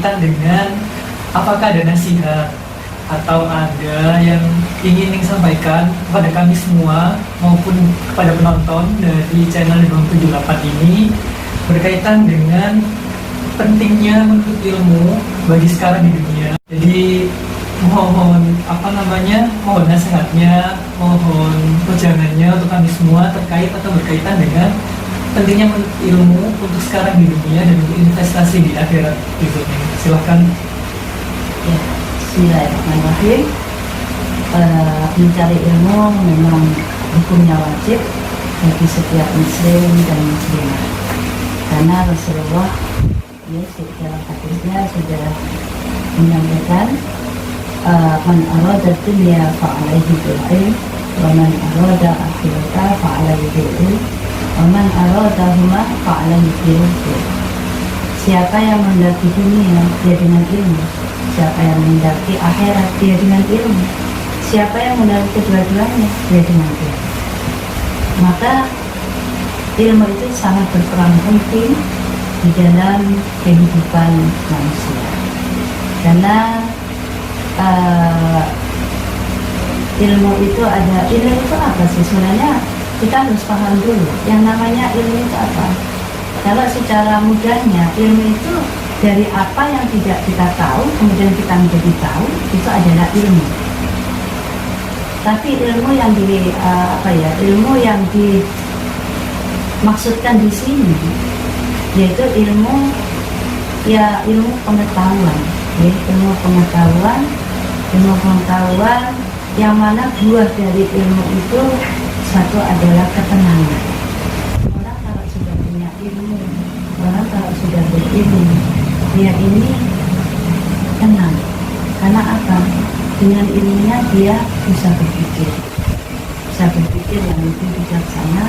berkaitan dengan apakah ada nasihat atau ada yang ingin sampaikan kepada kami semua maupun kepada penonton dari channel 278 ini berkaitan dengan pentingnya menuntut ilmu bagi sekarang di dunia. Jadi mohon mohon nasihatnya, mohon wejangannya untuk kami semua terkait atau berkaitan dengan pentingnya menuntut ilmu untuk sekarang di dunia dan untuk investasi di akhirat berikutnya. Silahkan. Ya, bismillahirrahmanirrahim. Mencari ilmu memang hukumnya wajib bagi setiap muslim dan muslimah, karena Rasulullah dalam hadisnya sudah menyampaikan man arada dunya fa'alaihi bil ilm wa man arada akhirata fa'alaihi bil ilm wa man aradahuma fa'alaihi bil ilm. Siapa yang mendaki dunia, dia dengan ilmu. Siapa yang mendaki akhirat, dia dengan ilmu. Siapa yang mendaki kedua-duanya, dia dengan ilmu. Maka ilmu itu sangat berperan penting di dalam kehidupan manusia. Karena ilmu itu apa sih sebenarnya? Kita harus paham dulu yang namanya ilmu itu apa. Kalau secara mudahnya, ilmu itu dari apa yang tidak kita tahu kemudian kita menjadi tahu, itu adalah ilmu. Tapi ilmu yang ilmu yang dimaksudkan di sini yaitu ilmu pengetahuan, ya, ilmu pengetahuan yang mana buah dari ilmu itu satu adalah ketenangan. Orang kalau sudah punya ilmu, orang kalau sudah berilmu, dia ini tenang. Karena apa? Dengan ilmunya dia bisa berpikir yang lebih bijaksana.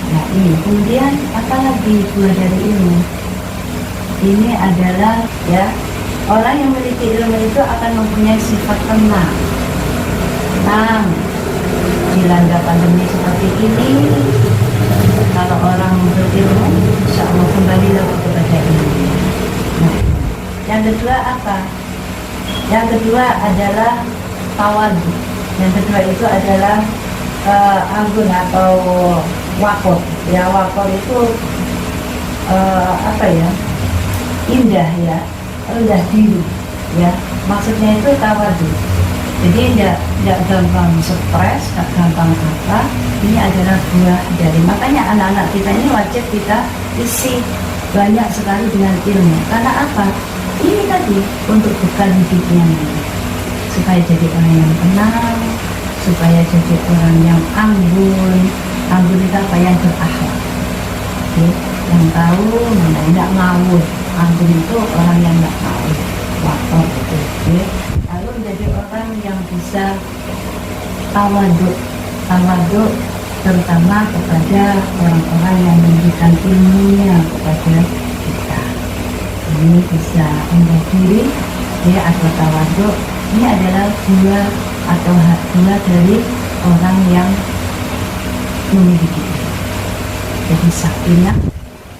Nah ini kemudian apalagi buah dari ilmu ini adalah, ya, orang yang memiliki ilmu itu akan mempunyai sifat tenang. Dilanda pandemi seperti ini, kalau orang berilmu, insya Allah kembalilah kepada ilmu. Nah, yang kedua apa? Yang kedua adalah tawadhu. Yang kedua itu adalah anggun atau wakor. Ya, wakor itu indah, ya, rendah diri, ya. Maksudnya itu tawadhu. Jadi tidak gampang stres, tidak gampang apa. Ini adalah buah dari, makanya anak-anak kita ini wajib kita isi banyak sekali dengan ilmu. Karena apa? Ini tadi untuk bekal hidupnya nanti, supaya jadi orang yang tenang, supaya jadi orang yang anggun. Anggun itu apa? Yang berakhlak, ya, yang tahu mana tidak ngawur. Anggun itu orang yang tidak ngawur, wakor itu, ya. Lalu menjadi orang yang bisa tawadhu terutama kepada orang-orang yang memberikan ilmunya kepada kita. Ini bisa rendah diri, ya, atau tawadhu. Ini adalah buah atau hak buah dari orang yang memiliki. Jadi sakinah,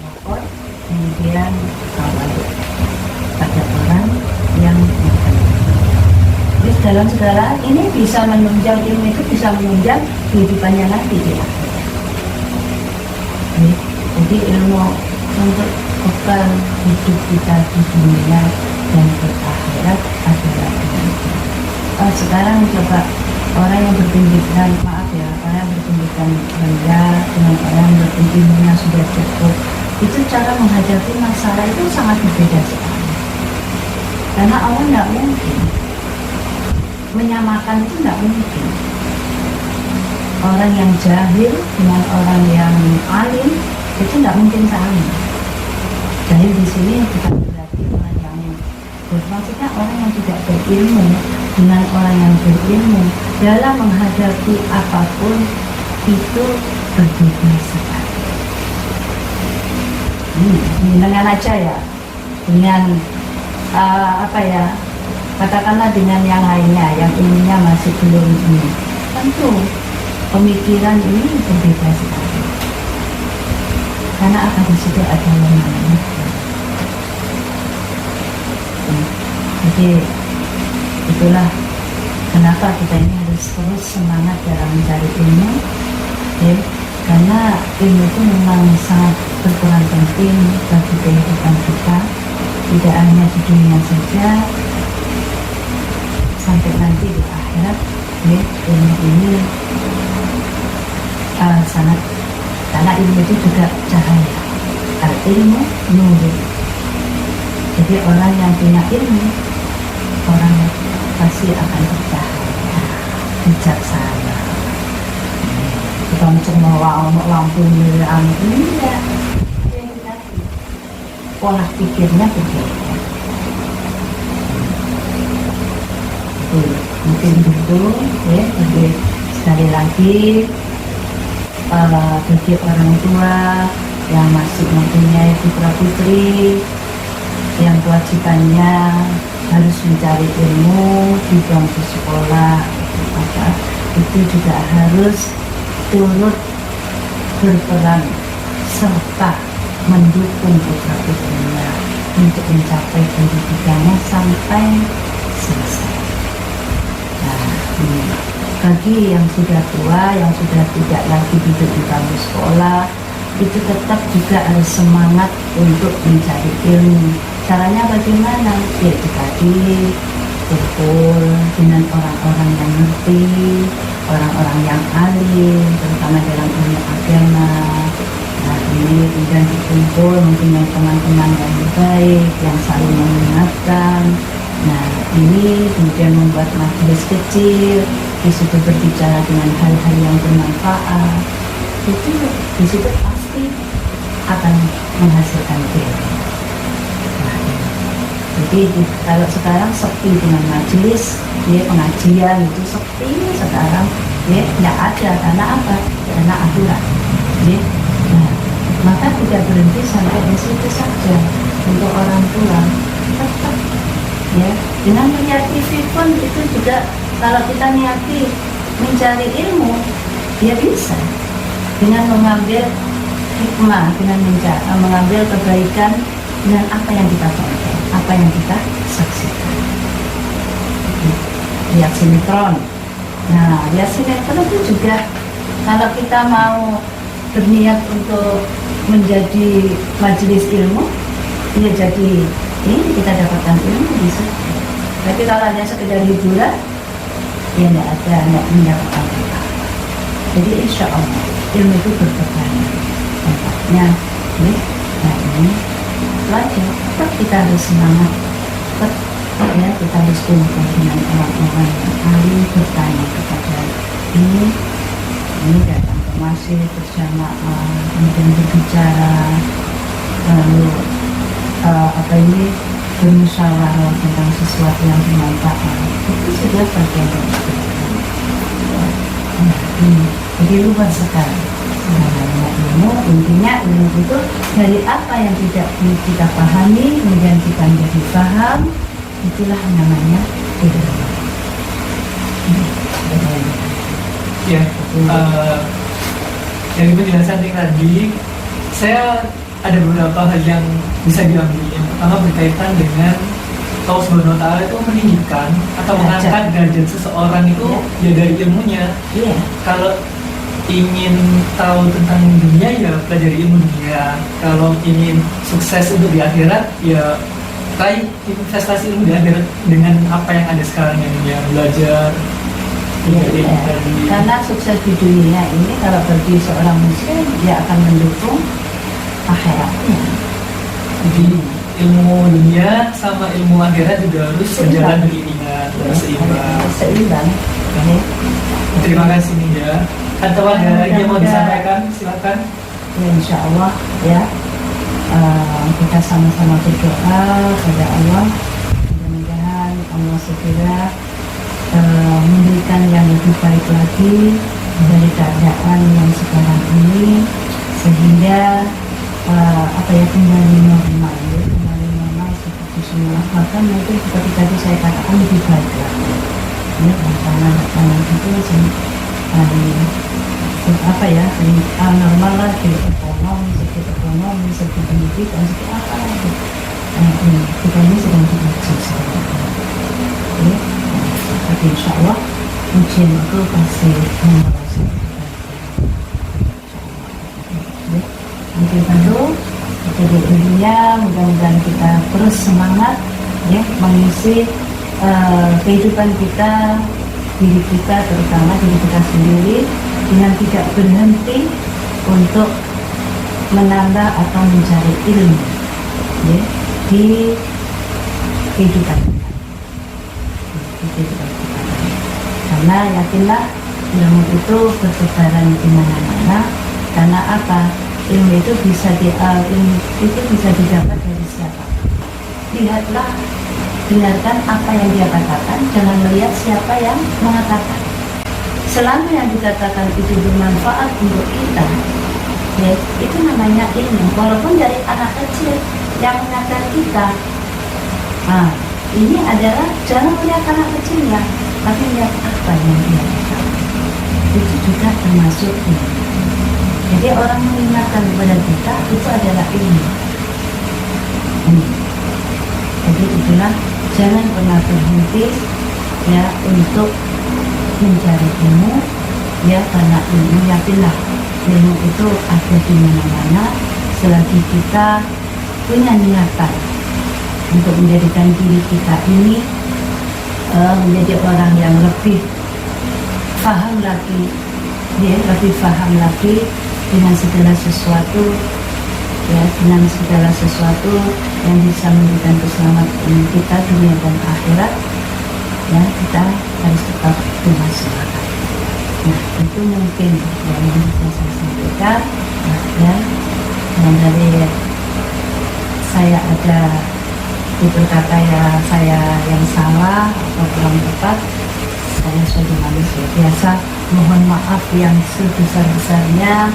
wakor, kemudian tawadhu pada orang yang berkenan. Jadi dalam segala ini bisa menunjang, ilmu itu bisa menunjang kehidupannya nanti di akhirat. Jadi ilmu untuk bekal hidup kita di dunia dan di akhirat adalah ilmu. Sekarang coba orang yang berpendidikan, orang yang berpendidikan rendah dengan orang yang berpendidikannya sudah cukup, itu cara menghadapi masalah itu sangat berbeda sekali. Karena Allah tidak mungkin menyamakan, itu tidak mungkin. Orang yang jahil dengan orang yang alim itu tidak mungkin sama. Jahil di sini bukan berarti orang yang maksudnya orang yang tidak berilmu dengan orang yang berilmu dalam menghadapi apapun itu berbeda sekali. Dengan aja ya, dengan katakanlah dengan yang lainnya yang ilmunya masih belum ini, tentu pemikiran ini berbeda sekali. Karena apa? Di situ ada lemahnya. gitu. Jadi itulah kenapa kita ini harus terus semangat dalam mencari ilmu, ya. Karena ilmu itu memang sangat berperan penting bagi kehidupan kita, tidak hanya di dunia saja, sampai nanti di akhirat, ya. Ilmu ini sangat, karena ilmu itu juga cahaya, ilmu nur. Jadi orang yang punya ilmu, orang yang pasti akan bercahaya, bijaksana. Bukan cuma lampu merah ini ya, pola pikirnya berbeda. Mungkin itu ya. Jadi sekali lagi bagi orang tua yang masih mempunyai putra putri yang kewajibannya harus mencari ilmu di bangku sekolah, maka itu juga harus turut berperan serta mendukung putra putrinya untuk mencapai pendidikannya sampai selesai. Nah, bagi yang sudah tua, yang sudah tidak lagi duduk di bangku sekolah, itu tetap juga harus semangat untuk mencari ilmu. Caranya bagaimana? Yaitu tadi kumpul dengan orang-orang yang ngerti, orang-orang yang alim, terutama dalam ilmu agama. Nah, ini kemudian dikumpul mungkin yang teman-teman yang baik, yang saling mengingatkan. Nah, ini kemudian membuat majelis kecil, di situ berbicara dengan hal-hal yang bermanfaat. Itu di situ pasti akan menghasilkan ilmu. Nah, jadi kalau sekarang sepi dengan majelis, ya pengajian itu sepi sekarang, ya tidak ada. Karena apa? Karena aturan. Ya. Nah, maka tidak berhenti sampai di situ saja. Untuk orang tua tetap, ya, dengan melihat TV pun itu juga, kalau kita niati mencari ilmu, dia bisa dengan mengambil hikmah, dengan mengambil kebaikan dengan apa yang kita tonton, apa yang kita saksikan. Lihat sinetron. Nah, lihat sinetron itu juga, kalau kita mau berniat untuk menjadi majelis ilmu, ya jadi ini kita dapatkan ilmu bisa. Tapi kalau hanya sekedar hiburan, ya tidak mendapatkan apa. Jadi insya Allah ilmu itu berperan. Tempatnya, ya, nah ini pelajar, tetap kita harus semangat, tetap ya kita harus kumpul dengan orang-orang yang alim, bertanya kepada ini datang ke masjid berjamaah, kemudian berbicara, lalu bermusyawarah tentang sesuatu yang bermanfaat. Itu sudah bagian dari jadi luas sekali. Ilmu, intinya ilmu itu dari apa yang tidak kita pahami, kemudian kita menjadi paham, itulah namanya ilmu. Ya, dari penjelasan yang tadi, saya ada beberapa hal yang bisa diambil. Yang pertama berkaitan dengan Allah Subhanahu wa Ta'ala itu meninggikan atau mengangkat derajat seseorang itu ya dari ilmunya. Kalau ingin tahu tentang dunia, ya pelajari ilmu dunia. Kalau ingin sukses untuk di akhirat, ya raih investasi ilmu di akhirat dengan apa yang ada sekarang yang belajar. Karena sukses di dunia ini kalau bagi seorang muslim, dia akan mendukung akhiratnya. Jadi ilmu dunia sama ilmu akhirat juga harus berjalan beriringan, seimbang. Terima kasih Ninja. Atau ada lagi yang mau disampaikan? Silakan. Ya, insya Allah ya, kita sama-sama berdoa kepada Allah, mudah-mudahan Allah segera memberikan yang lebih baik lagi dari keadaan yang sekarang ini, sehingga kembali normal, seperti semula. Bahkan mungkin seperti tadi saya katakan lebih baik lagi. Ya, tantangan itu normal lah, segi ekonomi, segi pendidikan, segi apa lagi. kita ini sedang diuji sama Allah. Oke, tapi insya Allah ujian itu pasti membawa kita. Jadi tentu jadi intinya mudah-mudahan kita terus semangat ya mengisi kehidupan kita, diri kita terutama diri kita sendiri dengan tidak berhenti untuk menambah atau mencari ilmu ya, di kehidupan kita. Karena yakinlah ilmu itu bertebaran di mana-mana. Karena apa? Ilmu itu bisa didapat dari siapa? Lihatlah, dengarkan apa yang dia katakan, jangan melihat siapa yang mengatakan. Selama yang dikatakan itu bermanfaat untuk kita, ya, itu namanya ilmu. Walaupun dari anak kecil yang mengajar kita. Nah, ini adalah jangan melihat anak kecilnya, tapi lihat apa yang dia katakan. Itu juga termasuk ilmu. Jadi orang mengingatkan kepada kita itu adalah ilmu. Jadi itulah jangan pernah berhenti ya untuk mencari ilmu ya, karena ilmu yakinlah ilmu itu ada di mana-mana selagi kita punya niatan untuk menjadikan diri kita ini menjadi orang yang lebih paham lagi ya, lebih paham lagi dengan segala sesuatu ya, dengan segala sesuatu yang bisa memberikan keselamatan kita dunia dan akhirat ya, kita harus tetap dengan semangat. Nah, itu mungkin yang bisa saya sampaikan ya, dan dari saya ada tutur kata ya saya yang salah atau kurang tepat, saya sebagai manusia biasa mohon maaf yang sebesar-besarnya.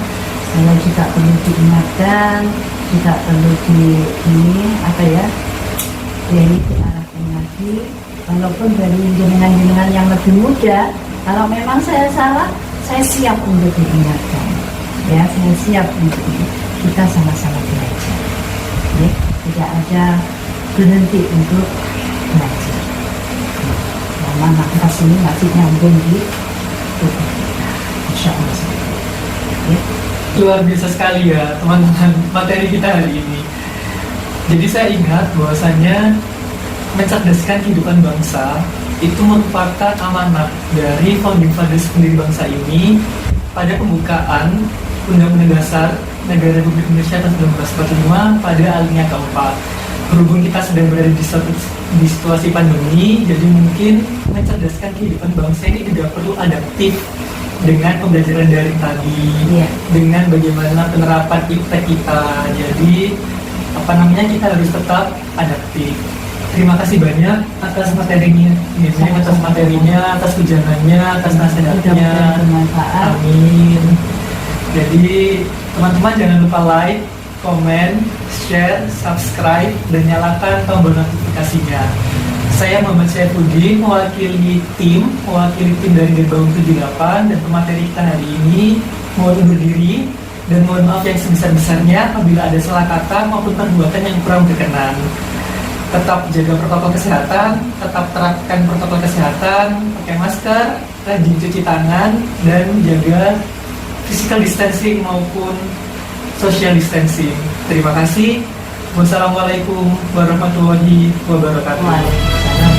Saya juga perlu diingatkan, juga perlu diarahkan lagi. Walaupun dari jenengan-jenengan yang lebih muda, kalau memang saya salah, saya siap untuk diingatkan. Ya, saya siap untuk kita sama-sama belajar. Ya, tidak ada berhenti untuk belajar. Lama nafas ini masih nyambung di tubuh kita. Insya Allah. Ya. Luar biasa sekali ya teman-teman materi kita hari ini. Jadi saya ingat bahwasanya mencerdaskan kehidupan bangsa itu merupakan amanat dari founding fathers pendiri bangsa ini pada pembukaan Undang-Undang Dasar Negara Republik Indonesia tahun 1945 pada alinea keempat. Berhubung kita sedang berada di situasi pandemi, jadi mungkin mencerdaskan kehidupan bangsa ini juga perlu adaptif dengan pembelajaran daring tadi, dengan bagaimana penerapan iptek kita. Jadi kita harus tetap adaptif. Terima kasih banyak atas materinya, atas ujangannya, atas nasihatnya. Amin. Jadi teman-teman jangan lupa like, komen, share, subscribe, dan nyalakan tombol notifikasinya. Saya Muhammad Saifuddin mewakili tim dari Gerbang 78 dan pemateri kita hari ini mohon undur diri dan mohon maaf yang sebesar-besarnya apabila ada salah kata maupun perbuatan yang kurang berkenan. Tetap jaga protokol kesehatan, tetap terapkan protokol kesehatan, pakai masker, rajin cuci tangan, dan jaga physical distancing maupun social distancing. Terima kasih. Wassalamualaikum warahmatullahi wabarakatuh.